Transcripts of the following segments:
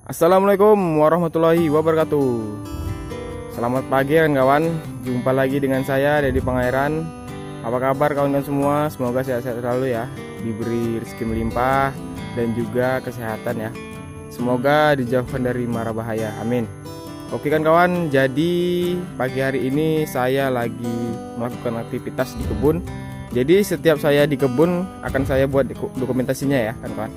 Assalamualaikum warahmatullahi wabarakatuh. Selamat pagi kawan-kawan. Jumpa lagi dengan saya Dedi Pangairan. Apa kabar kawan-kawan semua? Semoga sehat-sehat selalu ya. Diberi rezeki melimpah dan juga kesehatan ya. Semoga dijauhkan dari mara bahaya. Amin. Oke kan kawan, jadi pagi hari ini saya lagi melakukan aktivitas di kebun. Jadi setiap saya di kebun akan saya buat dokumentasinya ya kan kawan.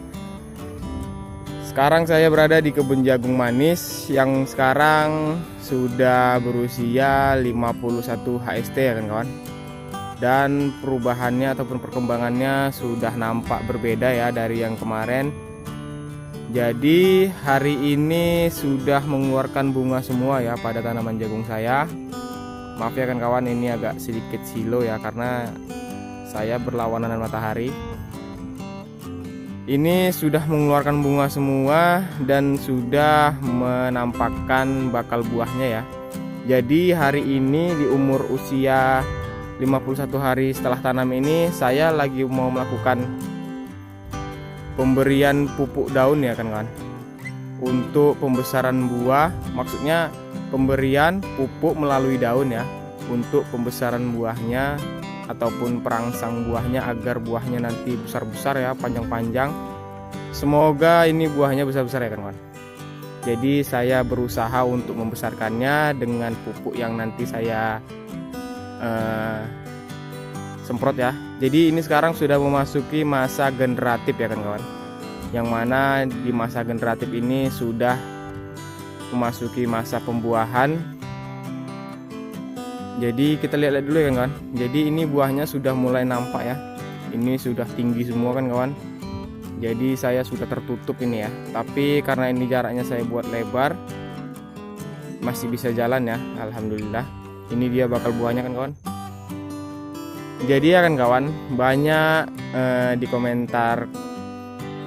Sekarang saya berada di kebun jagung manis yang sekarang sudah berusia 51 HST ya kan kawan. Dan perubahannya ataupun perkembangannya sudah nampak berbeda ya dari yang kemarin. Jadi hari ini sudah mengeluarkan bunga semua ya pada tanaman jagung saya. Maaf ya kan kawan, ini agak sedikit silo ya karena saya berlawanan dengan matahari. Ini sudah mengeluarkan bunga semua dan sudah menampakkan bakal buahnya ya. Jadi hari ini di umur usia 51 hari setelah tanam ini saya lagi mau melakukan pemberian pupuk daun ya kan kawan. Untuk pembesaran buah, maksudnya pemberian pupuk melalui daun ya, untuk pembesaran buahnya ataupun perangsang buahnya agar buahnya nanti besar-besar ya, panjang-panjang. Semoga ini buahnya besar-besar ya kawan. Jadi saya berusaha untuk membesarkannya dengan pupuk yang nanti saya semprot ya. Jadi ini sekarang sudah memasuki masa generatif ya kan kawan. Yang mana di masa generatif ini sudah memasuki masa pembuahan. Jadi kita lihat dulu ya kawan. Jadi ini buahnya sudah mulai nampak ya. Ini sudah tinggi semua kan kawan. Jadi saya sudah tertutup ini ya. Tapi karena ini jaraknya saya buat lebar, masih bisa jalan ya. Alhamdulillah. Ini dia bakal buahnya kan kawan. Jadi ya kan kawan, banyak di komentar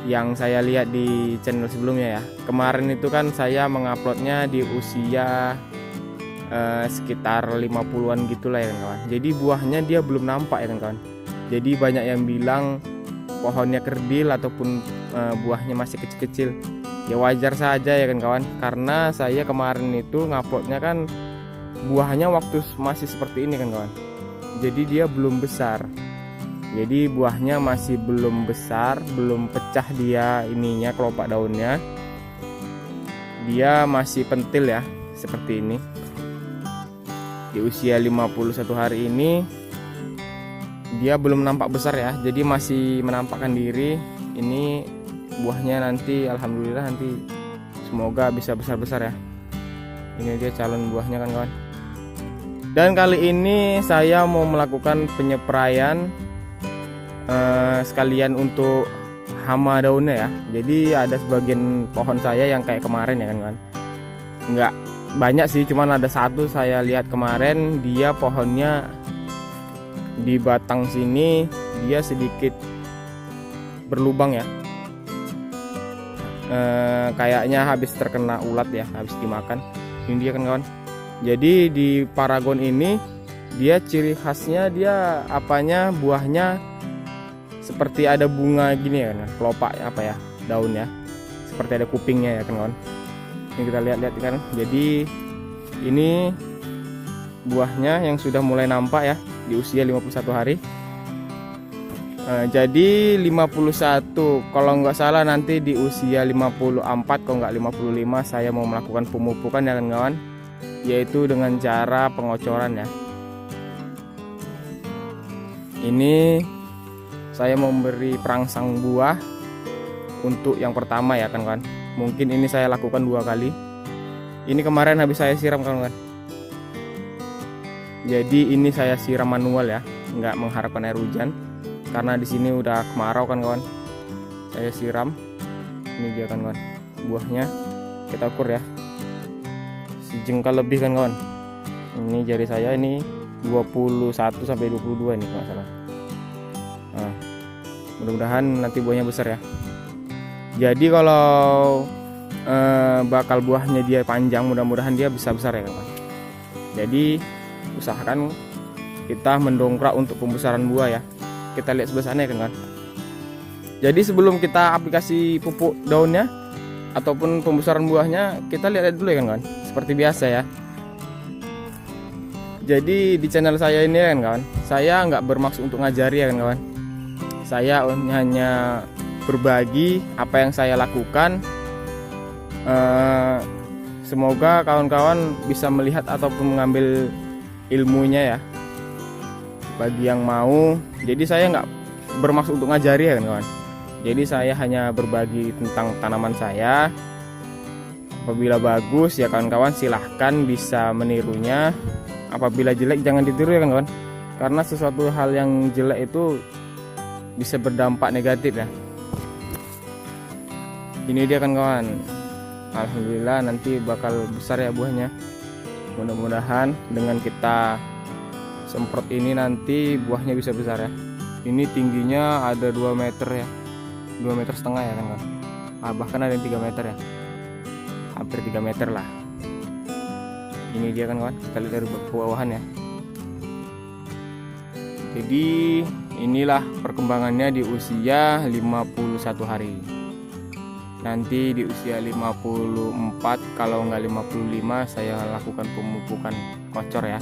yang saya lihat di channel sebelumnya ya. Kemarin itu kan saya menguploadnya di usia sekitar 50-an gitulah ya kan kawan. Jadi buahnya dia belum nampak ya kan kawan. Jadi banyak yang bilang pohonnya kerdil ataupun buahnya masih kecil-kecil. Ya wajar saja ya kan kawan, karena saya kemarin itu nguploadnya kan buahnya waktu masih seperti ini kan kawan. Jadi dia belum besar. Jadi buahnya masih belum besar, belum pecah dia ininya, kelopak daunnya. Dia masih pentil ya, seperti ini. Di usia 51 hari ini dia belum nampak besar ya, jadi masih menampakkan diri. Ini buahnya nanti alhamdulillah nanti semoga bisa besar-besar ya. Ini dia calon buahnya kan kawan. Dan kali ini saya mau melakukan penyepraian sekalian untuk hama daunnya ya. Jadi ada sebagian pohon saya yang kayak kemarin ya kan kawan. Enggak banyak sih, cuman ada satu saya lihat kemarin dia pohonnya di batang sini dia sedikit berlubang ya, kayaknya habis terkena ulat ya, habis dimakan. Ini dia kan kawan. Jadi di paragon ini dia ciri khasnya dia apanya, buahnya seperti ada bunga gini ya kan, kelopak apa ya, daunnya seperti ada kupingnya ya kan kawan. Ini kita lihat-lihat kan. Jadi ini buahnya yang sudah mulai nampak ya di usia 51 hari. Jadi 51 kalau nggak salah nanti di usia 54 kalau nggak 55 saya mau melakukan pemupukan ya kan kawan, yaitu dengan cara pengocoran ya. Ini saya mau memberi perangsang buah untuk yang pertama ya kan kawan. Mungkin ini saya lakukan 2 kali. Ini kemarin habis saya siram kawan. Jadi ini saya siram manual ya, nggak mengharapkan air hujan karena di sini udah kemarau kan kawan. Saya siram. Ini dia kan kawan, buahnya kita ukur ya, sejengkal lebih kan kawan. Ini jari saya ini 21 sampai 22 nih kalau salah. Nah, mudah-mudahan nanti buahnya besar ya. Jadi kalau bakal buahnya dia panjang, mudah-mudahan dia bisa besar ya kawan. Jadi usahakan kita mendongkrak untuk pembesaran buah ya. Kita lihat sebelah sana ya kan. Jadi sebelum kita aplikasi pupuk daunnya, ataupun pembesaran buahnya kita lihat dulu ya kan kawan, seperti biasa ya. Jadi di channel saya ini ya kan kawan, saya nggak bermaksud untuk ngajari ya kan kawan, saya hanya berbagi apa yang saya lakukan. Semoga kawan-kawan bisa melihat ataupun mengambil ilmunya ya, bagi yang mau. Jadi saya nggak bermaksud untuk ngajari ya kan kawan, jadi saya hanya berbagi tentang tanaman saya. Apabila bagus ya kawan-kawan silahkan bisa menirunya, apabila jelek jangan ditiru ya kan kawan, karena sesuatu hal yang jelek itu bisa berdampak negatif ya. Ini dia kan kawan, alhamdulillah nanti bakal besar ya buahnya. Mudah-mudahan dengan kita semprot ini nanti buahnya bisa besar ya. Ini tingginya ada 2 meter ya, 2,5 meter ya kan kawan. Bahkan ada yang 3 meter ya, hampir 3 meter lah. Ini dia kan kawan, kita lihat dari bawahan ya. Jadi inilah perkembangannya di usia 51 hari. Nanti di usia 54 kalau nggak 55 saya lakukan pemupukan kocor ya,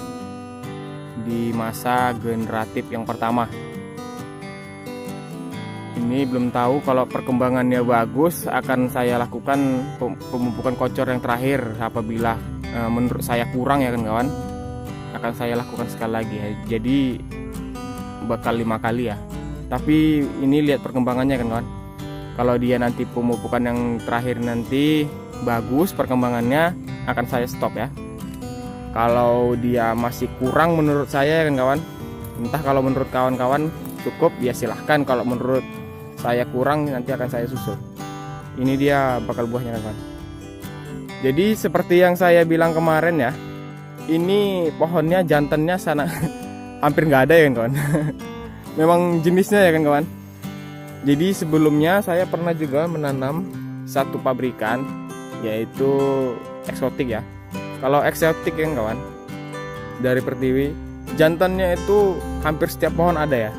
di masa generatif yang pertama. Ini belum tahu, kalau perkembangannya bagus akan saya lakukan pemupukan kocor yang terakhir. Apabila menurut saya kurang ya kan kawan, akan saya lakukan sekali lagi ya. Jadi bakal 5 kali ya. Tapi ini lihat perkembangannya kan kawan. Kalau dia nanti pemupukan yang terakhir nanti bagus perkembangannya, akan saya stop ya. Kalau dia masih kurang menurut saya kan kawan, entah kalau menurut kawan-kawan cukup ya silahkan, kalau menurut saya kurang nanti akan saya susul. Ini dia bakal buahnya kan kawan. Jadi seperti yang saya bilang kemarin ya, ini pohonnya jantannya sana hampir nggak ada ya kan kawan. Memang jenisnya ya kan kawan. Jadi sebelumnya saya pernah juga menanam satu pabrikan, yaitu eksotik ya. Kalau eksotik ya kawan, dari Pertiwi, jantannya itu hampir setiap pohon ada ya.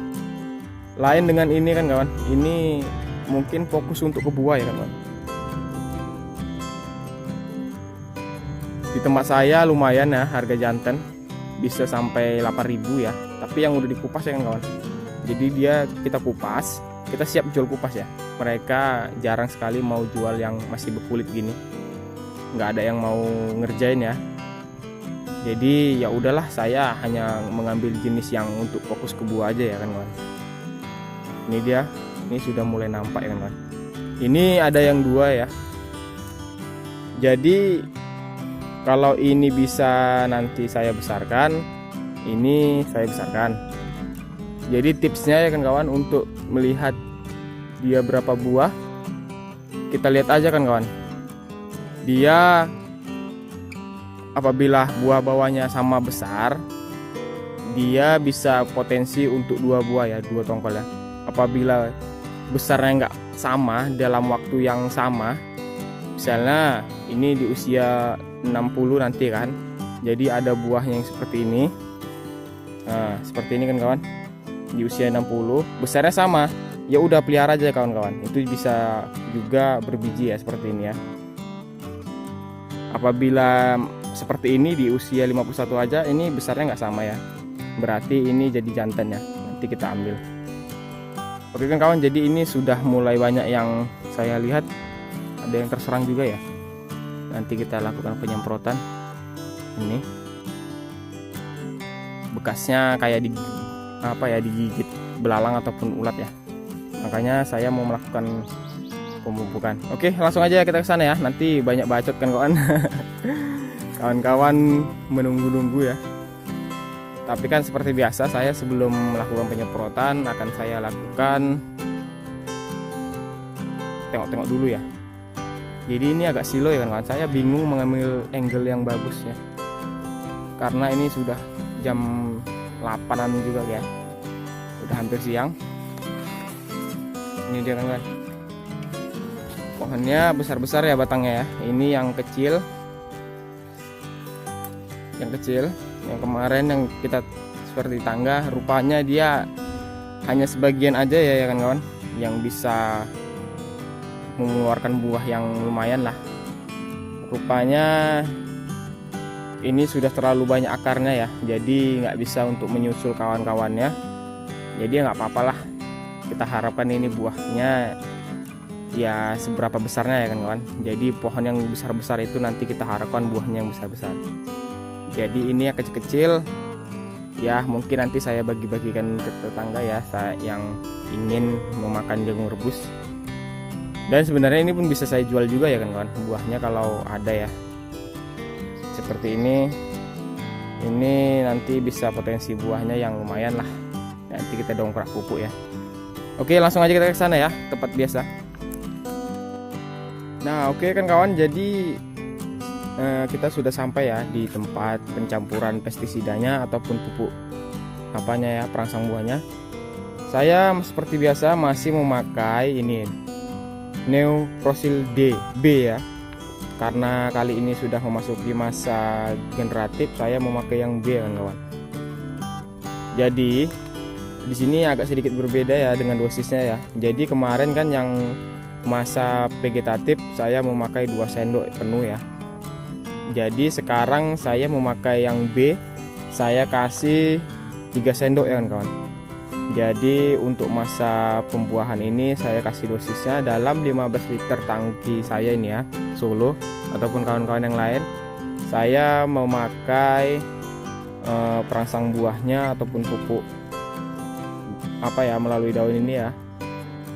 Lain dengan ini kan kawan, ini mungkin fokus untuk ke buah ya kan kawan. Di tempat saya lumayan ya harga jantan, bisa sampai 8.000 ya. Tapi yang udah dikupas ya kan kawan. Jadi dia kita kupas, kita siap jual kupas ya. Mereka jarang sekali mau jual yang masih berkulit gini, nggak ada yang mau ngerjain ya. Jadi ya udahlah, saya hanya mengambil jenis yang untuk fokus ke buah aja ya kan kawan. Ini dia, ini sudah mulai nampak ya kan kawan. Ini ada yang 2 ya. Jadi kalau ini bisa nanti saya besarkan, ini saya besarkan. Jadi tipsnya ya kan kawan, untuk melihat dia berapa buah, kita lihat aja kan kawan. Dia apabila buah bawahnya sama besar, dia bisa potensi untuk 2 buah ya, 2 tongkol ya. Apabila besarnya nggak sama dalam waktu yang sama, misalnya ini di usia 60 nanti kan, jadi ada buahnya yang seperti ini. Nah seperti ini kan kawan, di usia 60 besarnya sama, ya udah pelihara aja kawan-kawan. Itu bisa juga berbiji ya seperti ini ya. Apabila seperti ini di usia 51 aja, ini besarnya nggak sama ya, berarti ini jadi jantan ya, nanti kita ambil. Oke kan kawan, jadi ini sudah mulai banyak yang saya lihat, ada yang terserang juga ya. Nanti kita lakukan penyemprotan. Ini bekasnya kayak di apa ya, digigit belalang ataupun ulat ya, makanya saya mau melakukan pemupukan. Oke langsung aja kita ke sana ya, nanti banyak bacot kan kawan. Kawan-kawan menunggu-nunggu ya. Tapi kan seperti biasa, saya sebelum melakukan penyemprotan akan saya lakukan tengok-tengok dulu ya. Jadi ini agak silo ya kan kawan, saya bingung mengambil angle yang bagus ya, karena ini sudah jam 8-an juga ya, udah hampir siang. Ini dia kan kawan, pohonnya besar-besar ya batangnya ya. Ini yang kecil, yang kemarin yang kita seperti tangga, rupanya dia hanya sebagian aja ya kan kawan yang bisa mengeluarkan buah yang lumayan lah. Rupanya ini sudah terlalu banyak akarnya ya, jadi nggak bisa untuk menyusul kawan-kawannya. Jadi ya nggak apa-apalah, kita harapkan ini buahnya ya seberapa besarnya ya kan kawan. Jadi pohon yang besar-besar itu nanti kita harapkan buahnya yang besar-besar. Jadi ini yang kecil-kecil ya, mungkin nanti saya bagi-bagikan ke tetangga ya, saya yang ingin memakan jagung rebus. Dan sebenarnya ini pun bisa saya jual juga ya kan kawan, buahnya kalau ada ya. Seperti ini nanti bisa potensi buahnya yang lumayan lah. Nanti kita dongkrak pupuk ya. Oke, langsung aja kita ke sana ya, tempat biasa. Nah, oke kan kawan, jadi kita sudah sampai ya di tempat pencampuran pestisidanya ataupun pupuk apanya ya, perangsang buahnya. Saya seperti biasa masih memakai ini Neoprosil B ya. Karena kali ini sudah memasuki masa generatif, saya memakai yang B kan kawan. Jadi di sini agak sedikit berbeda ya dengan dosisnya ya. Jadi kemarin kan yang masa vegetatif saya memakai 2 sendok penuh ya. Jadi sekarang saya memakai yang B, saya kasih 3 sendok ya kan kawan. Jadi untuk masa pembuahan ini saya kasih dosisnya dalam 15 liter tangki saya ini ya, Solo ataupun kawan-kawan yang lain. Saya memakai perangsang buahnya ataupun pupuk apa ya melalui daun ini ya.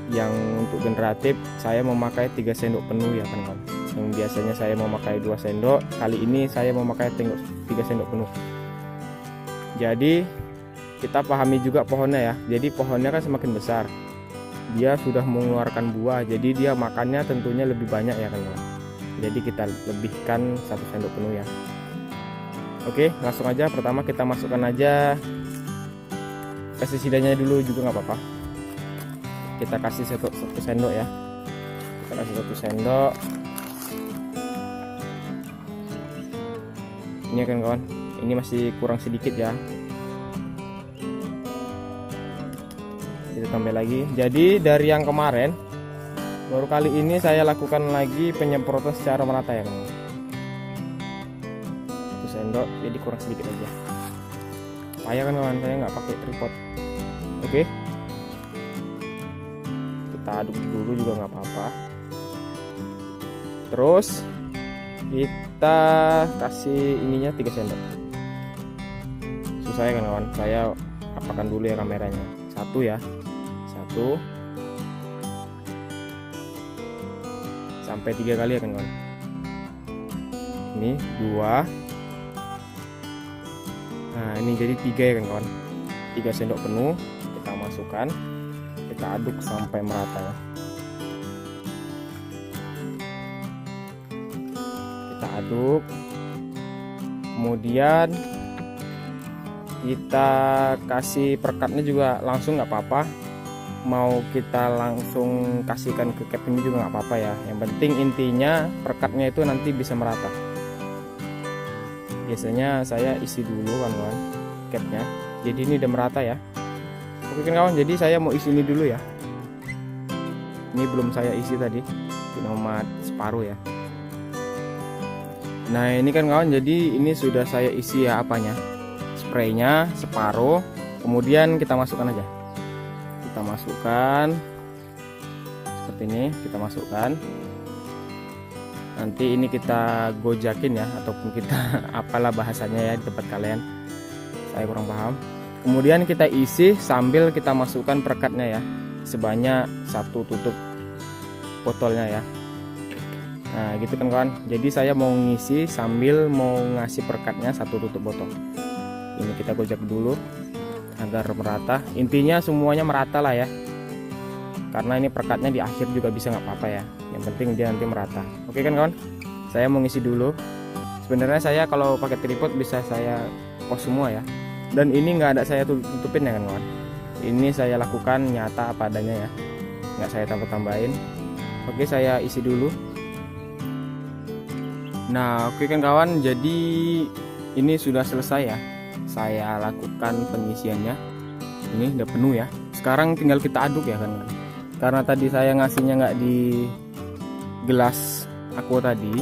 Yang untuk generatif saya memakai 3 sendok penuh ya kan kawan. Yang biasanya saya memakai 2 sendok, kali ini saya memakai 3 sendok penuh. Jadi kita pahami juga pohonnya ya. Jadi pohonnya kan semakin besar, dia sudah mengeluarkan buah, jadi dia makannya tentunya lebih banyak ya kan kawan. Jadi kita lebihkan 1 sendok penuh ya. Oke, langsung aja. Pertama kita masukkan aja pestisidanya dulu juga nggak apa-apa. Kita kasih 1 sendok ya. Kita kasih 1 sendok. Ini kan kawan, ini masih kurang sedikit ya. Kita tambah lagi. Jadi dari yang kemarin, baru kali ini saya lakukan lagi penyemprotan secara merata ya kawan. 1 sendok, jadi kurang sedikit aja. Payah kan kawan, saya nggak pakai tripod. Oke, kita aduk dulu juga nggak apa-apa. Terus kita kasih ininya 3 sendok. Susah ya kan kawan, saya apakan dulu ya kameranya. 1 ya, 1 sampai 3 kali ya kan kawan. Ini 2. Nah ini jadi 3 ya kan kawan. 3 sendok penuh kita masukkan, kita aduk sampai merata ya. Kita aduk, kemudian kita kasih perekatnya juga langsung nggak apa-apa, mau kita langsung kasihkan ke cap ini juga nggak apa-apa ya. Yang penting intinya perekatnya itu nanti bisa merata. Biasanya saya isi dulu kan kawan capnya, jadi ini udah merata ya. Oke kan kawan, jadi saya mau isi ini dulu ya. Ini belum saya isi tadi, cuma separuh ya. Nah ini kan kawan, jadi ini sudah saya isi ya apanya, spraynya separuh. Kemudian kita masukkan aja, kita masukkan seperti ini, kita masukkan. Nanti ini kita gojakin ya, ataupun kita apalah bahasanya ya di tempat kalian, saya kurang paham. Kemudian kita isi sambil kita masukkan perekatnya ya, sebanyak 1 tutup botolnya ya. Nah gitu kan kawan, jadi saya mau ngisi sambil mau ngasih perekatnya 1 tutup botol. Ini kita gojak dulu agar merata, intinya semuanya merata lah ya, karena ini perekatnya di akhir juga bisa nggak apa-apa ya, yang penting dia nanti merata. Oke kan kawan, saya mau ngisi dulu. Sebenarnya saya kalau pakai tripod bisa saya post semua ya, dan ini nggak ada saya tutupin ya kan kawan. Ini saya lakukan nyata apa adanya ya, nggak saya tambah-tambahin. Oke, saya isi dulu. Nah oke kan kawan, jadi ini sudah selesai ya, saya lakukan pengisiannya. Ini udah penuh ya, sekarang tinggal kita aduk ya kan, karena tadi saya ngasihnya nggak di gelas aqua tadi,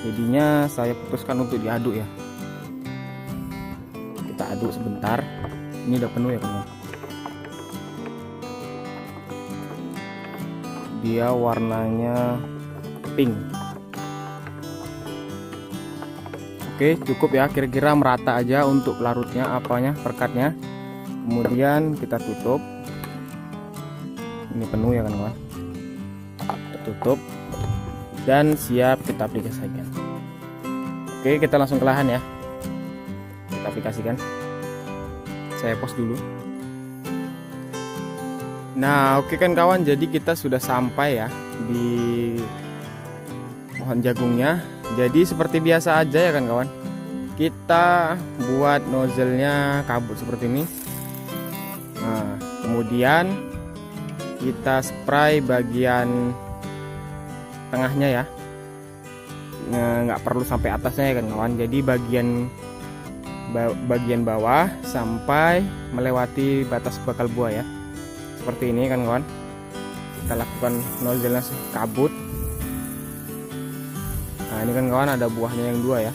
jadinya saya putuskan untuk diaduk ya. Kita aduk sebentar. Ini udah penuh ya kawan. Dia warnanya pink. Oke, cukup ya, kira-kira merata aja untuk larutnya, perkatnya. Kemudian kita tutup. Ini penuh ya kawan. Kita tutup dan siap kita aplikasikan. Oke, kita langsung ke lahan ya. Kita aplikasikan. Saya pause dulu. Nah, oke kan kawan, jadi kita sudah sampai ya di pohon jagungnya. Jadi seperti biasa aja ya kan kawan. Kita buat nozzle-nya kabut seperti ini. Nah, kemudian kita spray bagian tengahnya ya. Nggak perlu sampai atasnya ya kan kawan. Jadi bagian bawah sampai melewati batas bakal buah ya. Seperti ini kan kawan. Kita lakukan nozzle-nya kabut. Nah, ini kan kawan, ada buahnya yang 2 ya.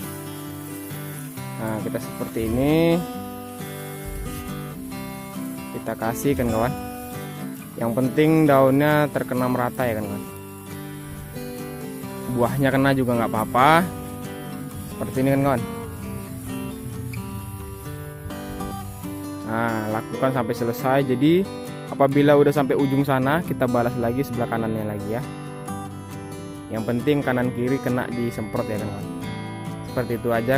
Nah, kita seperti ini. Kita kasih kan kawan. Yang penting daunnya terkena merata ya kan kawan. Buahnya kena juga nggak apa-apa. Seperti ini kan kawan. Nah, lakukan sampai selesai. Jadi apabila udah sampai ujung sana, kita balas lagi sebelah kanannya lagi ya. Yang penting kanan kiri kena disemprot ya kawan. Seperti itu aja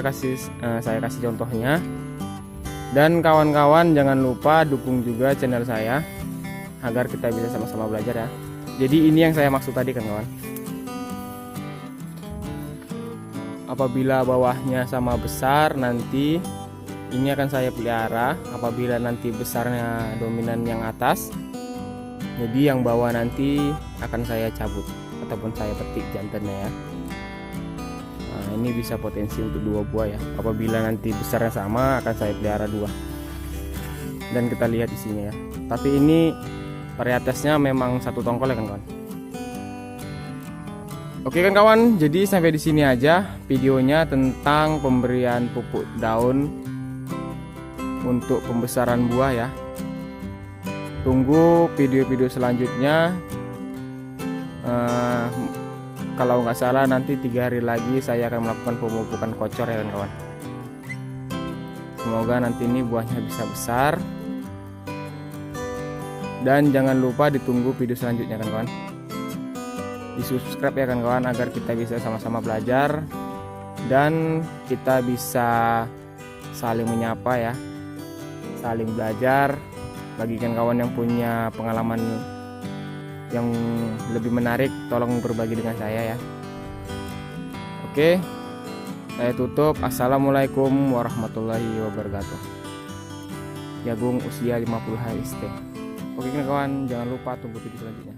saya kasih contohnya. Dan kawan-kawan jangan lupa dukung juga channel saya agar kita bisa sama-sama belajar ya. Jadi ini yang saya maksud tadi kan kawan. Apabila bawahnya sama besar, nanti ini akan saya pelihara. Apabila nanti besarnya dominan yang atas, jadi yang bawah nanti akan saya cabut ataupun saya petik jantannya ya. Nah, ini bisa potensi untuk 2 buah ya. Apabila nanti besarnya sama, akan saya pelihara 2. Dan kita lihat isinya ya. Tapi ini varietasnya memang 1 tongkol ya kan kawan. Oke kan kawan, jadi sampai di sini aja videonya tentang pemberian pupuk daun untuk pembesaran buah ya. Tunggu video-video selanjutnya. Kalau nggak salah nanti 3 hari lagi saya akan melakukan pemupukan kocor ya kan kawan. Semoga nanti ini buahnya bisa besar. Dan jangan lupa ditunggu video selanjutnya kan kawan. Di subscribe ya kan kawan, agar kita bisa sama-sama belajar dan kita bisa saling menyapa ya, saling belajar. Bagi kawan yang punya pengalaman yang lebih menarik, tolong berbagi dengan saya ya. Oke, saya tutup. Assalamualaikum warahmatullahi wabarakatuh. Jagung usia 50 hari stay. Oke kawan, jangan lupa tunggu video selanjutnya.